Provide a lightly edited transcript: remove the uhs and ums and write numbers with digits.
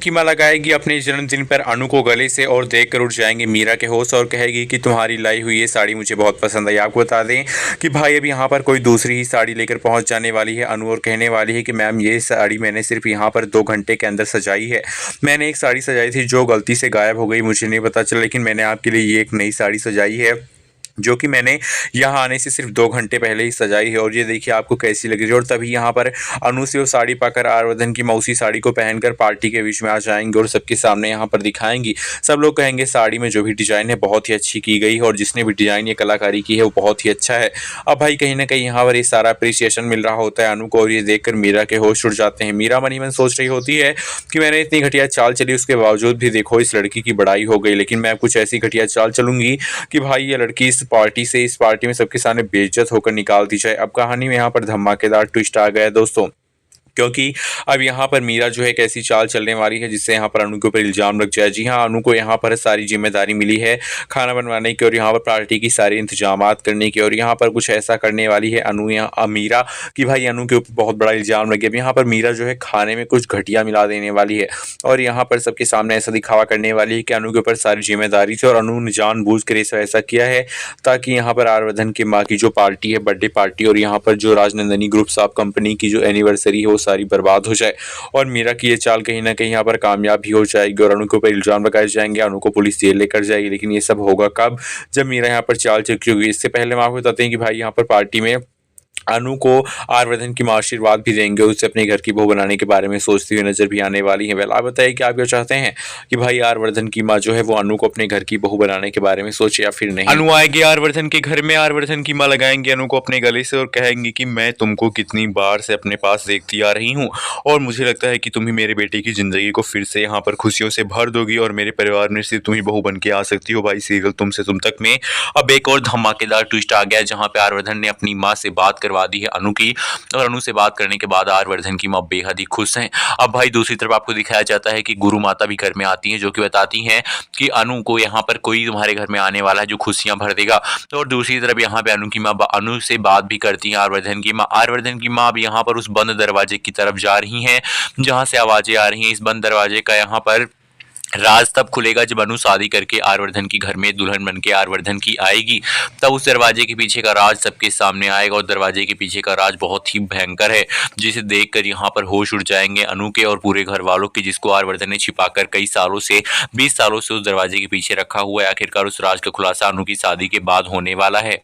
की माला लगाएगी अपने जन्मदिन पर अनु को गले से और देखकर उठ जाएंगे मीरा के होश और कहेगी कि तुम्हारी लाई हुई ये साड़ी मुझे बहुत पसंद आई। आपको बता दें कि भाई अब यहाँ पर कोई दूसरी ही साड़ी लेकर पहुँच जाने वाली है अनु और कहने वाली है कि मैम ये साड़ी मैंने सिर्फ यहाँ पर 2 घंटे के अंदर सजाई है। मैंने एक साड़ी सजाई थी जो गलती से गायब हो गई, मुझे नहीं पता चला, लेकिन मैंने आपके लिए ये एक नई साड़ी सजाई है जो कि मैंने यहाँ आने से सिर्फ 2 घंटे पहले ही सजाई है और ये देखिए आपको कैसी लग रही है। और तभी यहाँ पर अनु से वो साड़ी पाकर आर्यवर्धन की मौसी साड़ी को पहनकर पार्टी के बीच में आ जाएंगे और सबके सामने यहाँ पर दिखाएंगी। सब लोग कहेंगे साड़ी में जो भी डिजाइन है बहुत ही अच्छी की गई है और जिसने भी डिजाइन ये कलाकारी की है वो बहुत ही अच्छा है। अब भाई कहीं ना कहीं यहाँ पर ये सारा अप्रिसिएशन मिल रहा होता है अनु को और ये देखकर मीरा के होश उड़ जाते हैं। मीरा मन ही मन सोच रही होती है कि मैंने इतनी घटिया चाल चली उसके बावजूद भी देखो इस लड़की की बड़ाई हो गई, लेकिन मैं कुछ ऐसी घटिया चाल चलूंगी कि भाई ये लड़की इस पार्टी में सबके सामने बेइज्जत होकर निकाल दी जाए। अब कहानी में यहाँ पर धमाकेदार ट्विस्ट आ गया है दोस्तों, क्योंकि अब यहाँ पर मीरा जो है एक ऐसी चाल चलने वाली है जिससे यहाँ पर अनु के ऊपर इल्जाम लग जाए। जी हाँ, अनु को यहाँ पर सारी जिम्मेदारी मिली है खाना बनवाने की और यहाँ पर पार्टी की सारी इंतजामात करने की और यहाँ पर कुछ ऐसा करने वाली है अनु या मीरा कि भाई अनु के ऊपर बहुत बड़ा इल्जाम लगे। अब यहाँ पर मीरा जो है खाने में कुछ घटिया मिला देने वाली है और यहाँ पर सबके सामने ऐसा दिखावा करने वाली है कि अनु के ऊपर सारी जिम्मेदारी थी और अनु ने जानबूझ कर ऐसा किया है ताकि यहाँ पर आर्यवर्धन की माँ की जो पार्टी है बर्थडे पार्टी और यहाँ पर जो राजनंदिनी ग्रुप्स ऑफ कंपनी की जो एनिवर्सरी है वो सारी बर्बाद हो जाए। और मीरा की ये चाल कहीं ना कहीं यहाँ पर कामयाब भी हो जाएगी और अनु के ऊपर इल्जाम लगाए जाएंगे, अनु को पुलिस जेल लेकर जाएगी। लेकिन ये सब होगा कब, जब मीरा यहाँ पर चाल चल होगी। इससे पहले हम आपको बताते हैं कि भाई यहाँ पर पार्टी में अनु को आर्यवर्धन की मां आशीर्वाद भी देंगे, उसे अपने घर की बहू बनाने के बारे में सोचती हुई नजर भी आने वाली है। वेल आप बताइए कि आप क्या चाहते हैं कि भाई आर्यवर्धन की मां जो है वो अनु को अपने घर की बहू बनाने के बारे में सोचे या फिर नहीं। अनु आएगी आर्यवर्धन के घर में, आर्यवर्धन की मां लगाएंगे अनु को अपने गले से और कहेंगी कि मैं तुमको कितनी बार से अपने पास देखती आ रही हूँ और मुझे लगता है कि तुम ही मेरे बेटे की जिंदगी को फिर से यहाँ पर खुशियों से भर दोगी और मेरे परिवार में सिर्फ तुम ही बहू बन के आ सकती हो। भाई सीरियल तुमसे तुम तक में अब एक और धमाकेदार ट्विस्ट आ गया जहाँ पे आर्यवर्धन ने अपनी माँ से बात करवा दी है अनु की और अनु से बात करने के बाद आर्यवर्धन की मां बेहद ही खुश हैं। अब भाई दूसरी तरफ आपको दिखाया जाता है कि गुरु माता भी घर में आती हैं जो कि बताती हैं कि अनु को यहाँ पर कोई तुम्हारे घर में आने वाला है जो खुशियां भर देगा। तो और दूसरी तरफ यहाँ पे अनु की मां अनु से बात भी करती है आर्यवर्धन की मां अब यहाँ पर उस बंद दरवाजे की तरफ जा रही हैं जहां से आवाजें आ रही हैं। इस बंद दरवाजे का यहाँ पर राज तब खुलेगा जब अनु शादी करके आर्यवर्धन की घर में दुल्हन बन के आर्यवर्धन की आएगी, तब उस दरवाजे के पीछे का राज सबके सामने आएगा और दरवाजे के पीछे का राज बहुत ही भयंकर है जिसे देखकर यहाँ पर होश उड़ जाएंगे अनु के और पूरे घर वालों के, जिसको आर्यवर्धन ने छिपाकर कई सालों से 20 सालों से उस दरवाजे के पीछे रखा हुआ है। आखिरकार उस राज का खुलासा अनु की शादी के बाद होने वाला है।